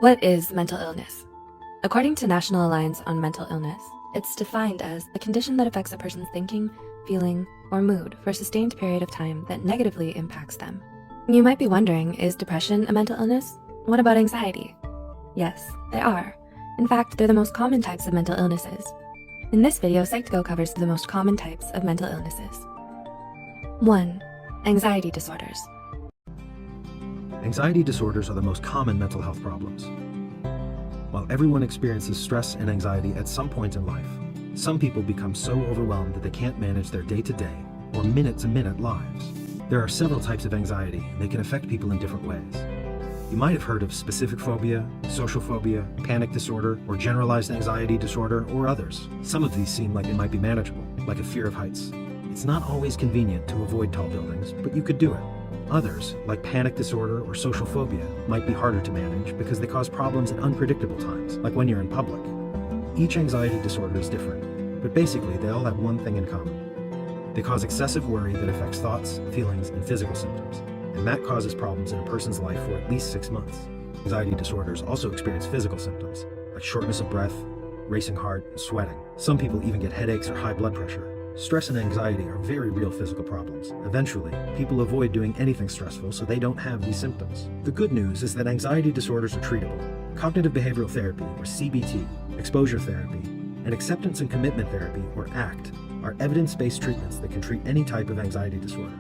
What is mental illness? According to National Alliance on Mental Illness, it's defined as a condition that affects a person's thinking, feeling, or mood for a sustained period of time that negatively impacts them. You might be wondering, is depression a mental illness? What about anxiety? Yes, they are. In fact, they're the most common types of mental illnesses. In this video, Psych2Go covers the most common types of mental illnesses. 1. Anxiety disorders. Anxiety disorders are the most common mental health problems. While everyone experiences stress and anxiety at some point in life, some people become so overwhelmed that they can't manage their day-to-day or minute-to-minute lives. There are several types of anxiety, and they can affect people in different ways. You might have heard of specific phobia, social phobia, panic disorder, or generalized anxiety disorder, or others. Some of these seem like they might be manageable, like a fear of heights. It's not always convenient to avoid tall buildings, but you could do it. Others, like panic disorder or social phobia, might be harder to manage because they cause problems at unpredictable times, like when you're in public. Each anxiety disorder is different, but basically they all have one thing in common. They cause excessive worry that affects thoughts, feelings, and physical symptoms, and that causes problems in a person's life for at least 6 months. Anxiety disorders also experience physical symptoms, like shortness of breath, racing heart, and sweating. Some people even get headaches or high blood pressure. Stress and anxiety are very real physical problems. Eventually, people avoid doing anything stressful so they don't have these symptoms. The good news is that anxiety disorders are treatable. Cognitive behavioral therapy, or CBT, exposure therapy, and acceptance and commitment therapy, or ACT, are evidence-based treatments that can treat any type of anxiety disorder.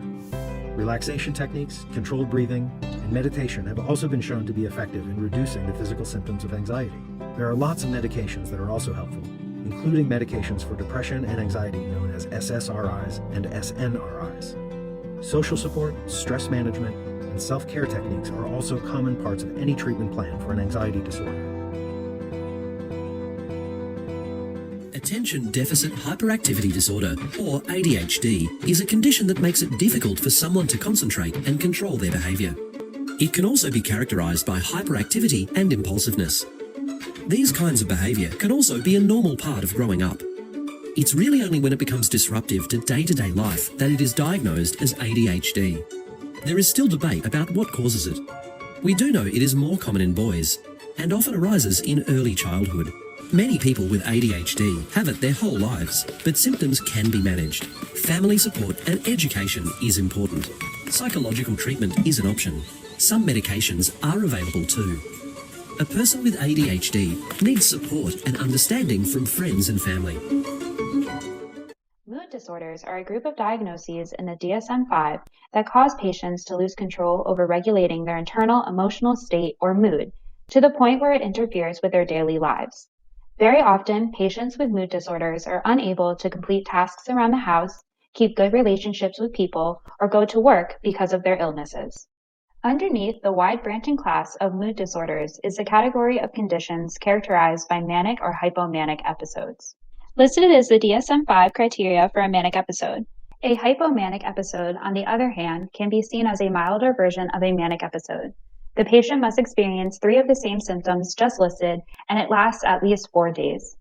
Relaxation techniques, controlled breathing, and meditation have also been shown to be effective in reducing the physical symptoms of anxiety. There are lots of medications that are also helpful, including medications for depression and anxiety known as SSRIs and SNRIs. Social support, stress management, and self-care techniques are also common parts of any treatment plan for an anxiety disorder. Attention Deficit Hyperactivity Disorder, or ADHD, is a condition that makes it difficult for someone to concentrate and control their behaviour. It can also be characterised by hyperactivity and impulsiveness. These kinds of behaviour can also be a normal part of growing up. It's really only when it becomes disruptive to day-to-day life that it is diagnosed as ADHD. There is still debate about what causes it. We do know it is more common in boys and often arises in early childhood. Many people with ADHD have it their whole lives, but symptoms can be managed. Family support and education is important. Psychological treatment is an option. Some medications are available too. A person with ADHD needs support and understanding from friends and family. Mood disorders are a group of diagnoses in the DSM-5 that cause patients to lose control over regulating their internal emotional state or mood to the point where it interferes with their daily lives. Very often, patients with mood disorders are unable to complete tasks around the house, keep good relationships with people, or go to work because of their illnesses. Underneath the wide-branching class of mood disorders is a category of conditions characterized by manic or hypomanic episodes. Listed is the DSM-5 criteria for a manic episode. A hypomanic episode, on the other hand, can be seen as a milder version of a manic episode. The patient must experience 3 of the same symptoms just listed, and it lasts at least 4 days.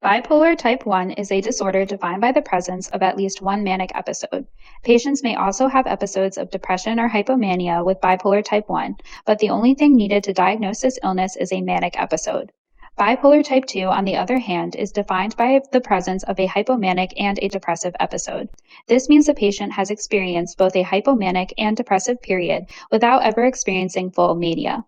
Bipolar type 1 is a disorder defined by the presence of at least one manic episode. Patients may also have episodes of depression or hypomania with bipolar type 1, but the only thing needed to diagnose this illness is a manic episode. Bipolar type 2, on the other hand, is defined by the presence of a hypomanic and a depressive episode. This means the patient has experienced both a hypomanic and depressive period without ever experiencing full mania.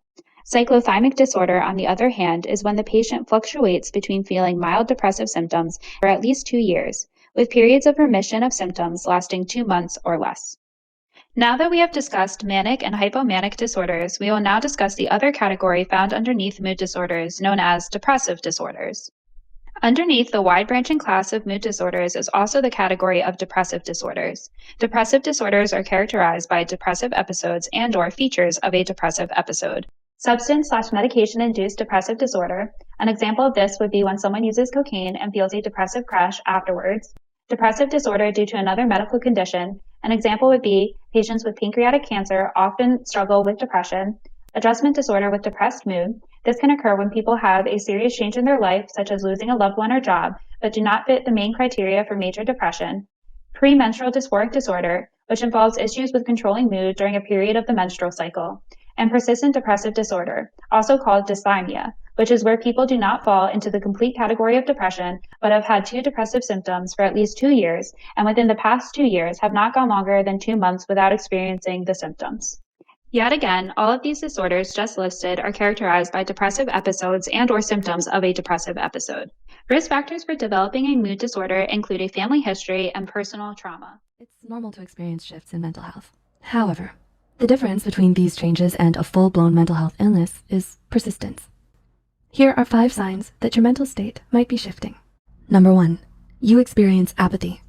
Cyclothymic disorder, on the other hand, is when the patient fluctuates between feeling mild depressive symptoms for at least 2 years, with periods of remission of symptoms lasting 2 months or less. Now that we have discussed manic and hypomanic disorders, we will now discuss the other category found underneath mood disorders, known as depressive disorders. Underneath the wide-branching class of mood disorders is also the category of depressive disorders. Depressive disorders are characterized by depressive episodes and/or features of a depressive episode. Substance/medication-induced depressive disorder. An example of this would be when someone uses cocaine and feels a depressive crash afterwards. Depressive disorder due to another medical condition. An example would be patients with pancreatic cancer often struggle with depression. Adjustment disorder with depressed mood. This can occur when people have a serious change in their life, such as losing a loved one or job, but do not fit the main criteria for major depression. Premenstrual dysphoric disorder, which involves issues with controlling mood during a period of the menstrual cycle. and persistent depressive disorder, also called dysthymia, which is where people do not fall into the complete category of depression, but have had two depressive symptoms for at least 2 years, and within the past 2 years have not gone longer than 2 months without experiencing the symptoms. Yet again, all of these disorders just listed are characterized by depressive episodes and/or symptoms of a depressive episode. Risk factors for developing a mood disorder include a family history and personal trauma. It's normal to experience shifts in mental health. However, the difference between these changes and a full-blown mental health illness is persistence. Here are 5 signs that your mental state might be shifting. Number 1, you experience apathy.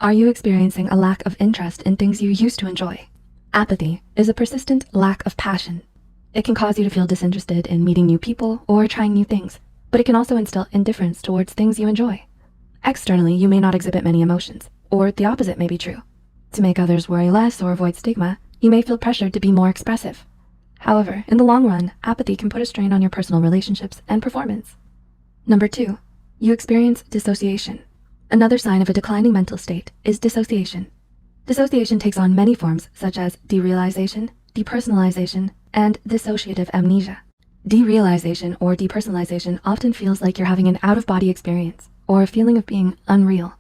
Are you experiencing a lack of interest in things you used to enjoy? Apathy is a persistent lack of passion. It can cause you to feel disinterested in meeting new people or trying new things, but it can also instill indifference towards things you enjoy. Externally, you may not exhibit many emotions, or the opposite may be true. To make others worry less or avoid stigma, you may feel pressured to be more expressive. However, in the long run, apathy can put a strain on your personal relationships and performance. Number 2, you experience dissociation. Another sign of a declining mental state is dissociation. Dissociation takes on many forms such as derealization, depersonalization, and dissociative amnesia. Derealization or depersonalization often feels like you're having an out-of-body experience or a feeling of being unreal.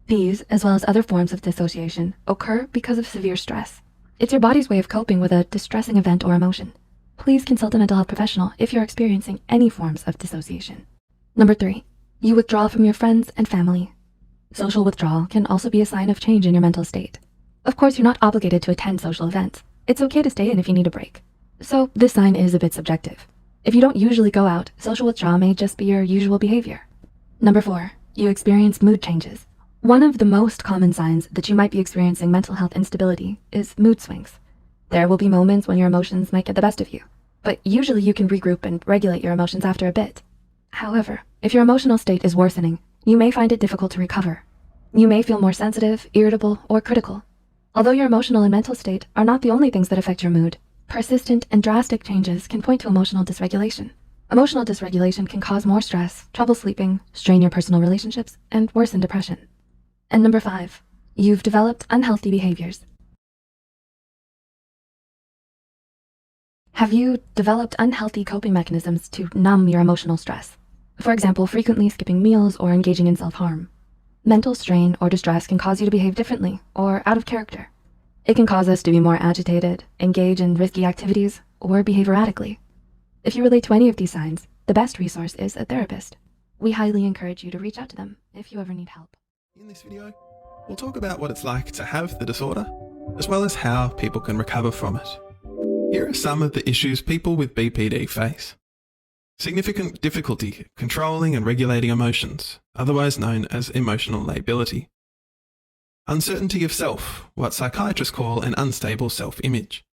These, as well as other forms of dissociation, occur because of severe stress. It's your body's way of coping with a distressing event or emotion. Please consult a mental health professional if you're experiencing any forms of dissociation. Number 3, you withdraw from your friends and family. Social withdrawal can also be a sign of change in your mental state. Of course, you're not obligated to attend social events. It's okay to stay in if you need a break. So this sign is a bit subjective. If you don't usually go out, social withdrawal may just be your usual behavior. Number 4, you experience mood changes. One of the most common signs that you might be experiencing mental health instability is mood swings. There will be moments when your emotions might get the best of you, but usually you can regroup and regulate your emotions after a bit. However, if your emotional state is worsening, you may find it difficult to recover. You may feel more sensitive, irritable, or critical. Although your emotional and mental state are not the only things that affect your mood, persistent and drastic changes can point to emotional dysregulation. Emotional dysregulation can cause more stress, trouble sleeping, strain your personal relationships, and worsen depression. And number 5, you've developed unhealthy behaviors. Have you developed unhealthy coping mechanisms to numb your emotional stress? For example, frequently skipping meals or engaging in self-harm. Mental strain or distress can cause you to behave differently or out of character. It can cause us to be more agitated, engage in risky activities, or behave erratically. If you relate to any of these signs, the best resource is a therapist. We highly encourage you to reach out to them if you ever need help. In this video, we'll talk about what it's like to have the disorder, as well as how people can recover from it. Here are some of the issues people with BPD face. Significant difficulty controlling and regulating emotions, otherwise known as emotional lability. Uncertainty of self, what psychiatrists call an unstable self-image.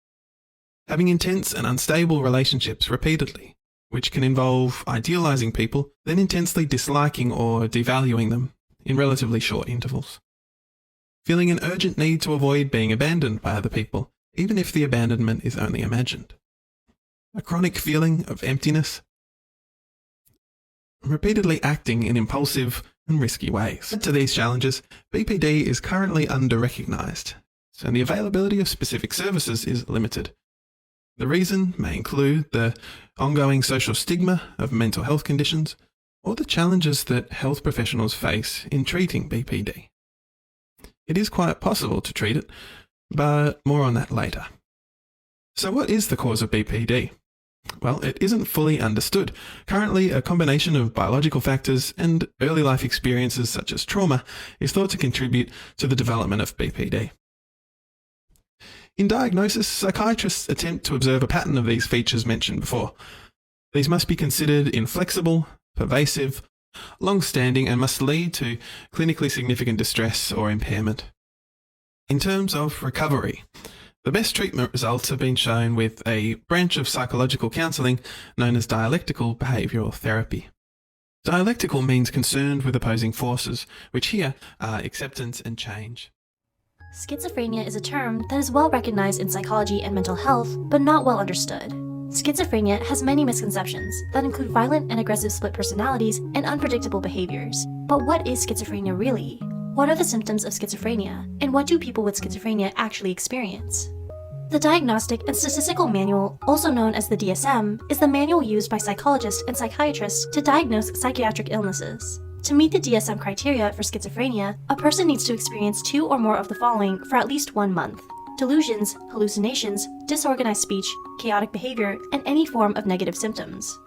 Having intense and unstable relationships repeatedly, which can involve idealizing people, then intensely disliking or devaluing them in relatively short intervals. Feeling an urgent need to avoid being abandoned by other people, even if the abandonment is only imagined. A chronic feeling of emptiness. Repeatedly acting in impulsive and risky ways. To these challenges, BPD is currently under-recognised, and the availability of specific services is limited. The reason may include the ongoing social stigma of mental health conditions or the challenges that health professionals face in treating BPD. It is quite possible to treat it, but more on that later. So what is the cause of BPD? Well, it isn't fully understood. Currently, a combination of biological factors and early life experiences such as trauma is thought to contribute to the development of BPD. In diagnosis, psychiatrists attempt to observe a pattern of these features mentioned before. These must be considered inflexible, pervasive, long-standing, and must lead to clinically significant distress or impairment. In terms of recovery, the best treatment results have been shown with a branch of psychological counselling known as dialectical behavioural therapy. Dialectical means concerned with opposing forces, which here are acceptance and change. Schizophrenia is a term that is well recognized in psychology and mental health, but not well understood. Schizophrenia has many misconceptions that include violent and aggressive split personalities and unpredictable behaviors. But what is schizophrenia really? What are the symptoms of schizophrenia, and what do people with schizophrenia actually experience? The Diagnostic and Statistical Manual, also known as the DSM, is the manual used by psychologists and psychiatrists to diagnose psychiatric illnesses. To meet the DSM criteria for schizophrenia, a person needs to experience 2 or more of the following for at least 1 month: delusions, hallucinations, disorganized speech, chaotic behavior, and any form of negative symptoms.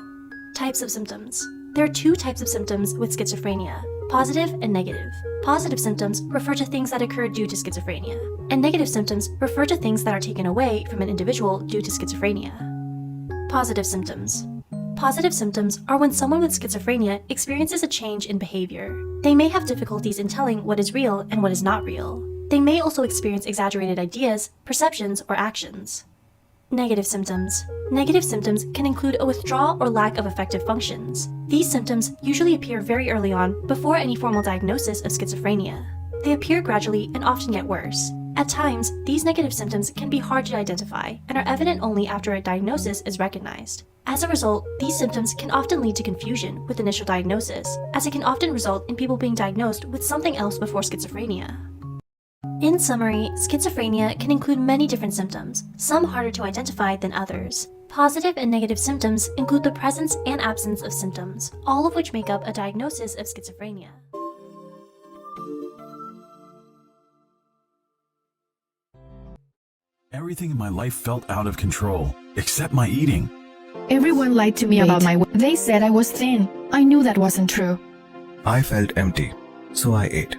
Types of symptoms. There are 2 types of symptoms with schizophrenia: positive and negative. Positive symptoms refer to things that occur due to schizophrenia, and negative symptoms refer to things that are taken away from an individual due to schizophrenia. Positive symptoms. Positive symptoms are when someone with schizophrenia experiences a change in behavior. They may have difficulties in telling what is real and what is not real. They may also experience exaggerated ideas, perceptions, or actions. Negative symptoms. Negative symptoms can include a withdrawal or lack of effective functions. These symptoms usually appear very early on, before any formal diagnosis of schizophrenia. They appear gradually and often get worse. At times, these negative symptoms can be hard to identify and are evident only after a diagnosis is recognized. As a result, these symptoms can often lead to confusion with initial diagnosis, as it can often result in people being diagnosed with something else before schizophrenia. In summary, schizophrenia can include many different symptoms, some harder to identify than others. Positive and negative symptoms include the presence and absence of symptoms, all of which make up a diagnosis of schizophrenia. Everything in my life felt out of control, except my eating. Everyone lied to me about my weight. They said I was thin. I knew that wasn't true. I felt empty, so I ate.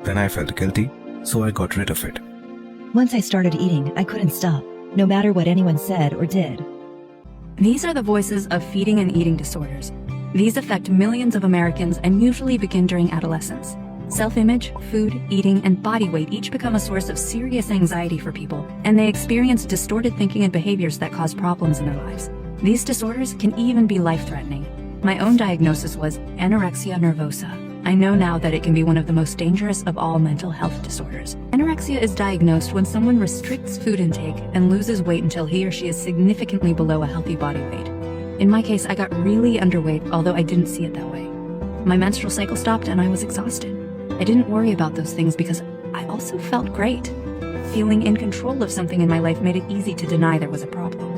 Then I felt guilty, so I got rid of it. Once I started eating, I couldn't stop, no matter what anyone said or did. These are the voices of feeding and eating disorders. These affect millions of Americans and usually begin during adolescence. Self-image, food, eating, and body weight each become a source of serious anxiety for people, and they experience distorted thinking and behaviors that cause problems in their lives. These disorders can even be life-threatening. My own diagnosis was anorexia nervosa. I know now that it can be one of the most dangerous of all mental health disorders. Anorexia is diagnosed when someone restricts food intake and loses weight until he or she is significantly below a healthy body weight. In my case, I got really underweight, although I didn't see it that way. My menstrual cycle stopped and I was exhausted. I didn't worry about those things because I also felt great. Feeling in control of something in my life made it easy to deny there was a problem.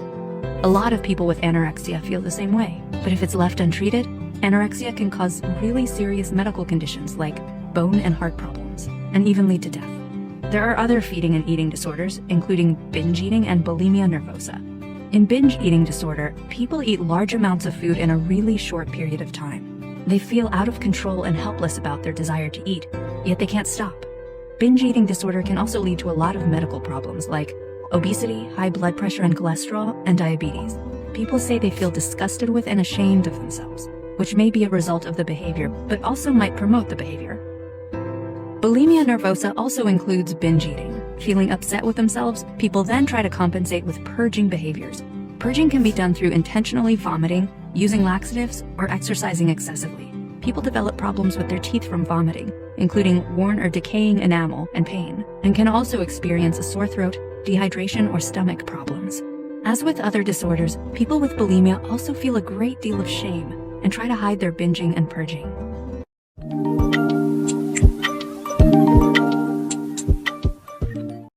A lot of people with anorexia feel the same way, but if it's left untreated, anorexia can cause really serious medical conditions like bone and heart problems, and even lead to death. There are other feeding and eating disorders, including binge eating and bulimia nervosa. In binge eating disorder, people eat large amounts of food in a really short period of time. They feel out of control and helpless about their desire to eat, yet they can't stop. Binge eating disorder can also lead to a lot of medical problems like obesity, high blood pressure and cholesterol, and diabetes. People say they feel disgusted with and ashamed of themselves, which may be a result of the behavior, but also might promote the behavior. Bulimia nervosa also includes binge eating. Feeling upset with themselves, people then try to compensate with purging behaviors. Purging can be done through intentionally vomiting, using laxatives, or exercising excessively. People develop problems with their teeth from vomiting, including worn or decaying enamel and pain, and can also experience a sore throat, dehydration, or stomach problems. As with other disorders, people with bulimia also feel a great deal of shame and try to hide their binging and purging.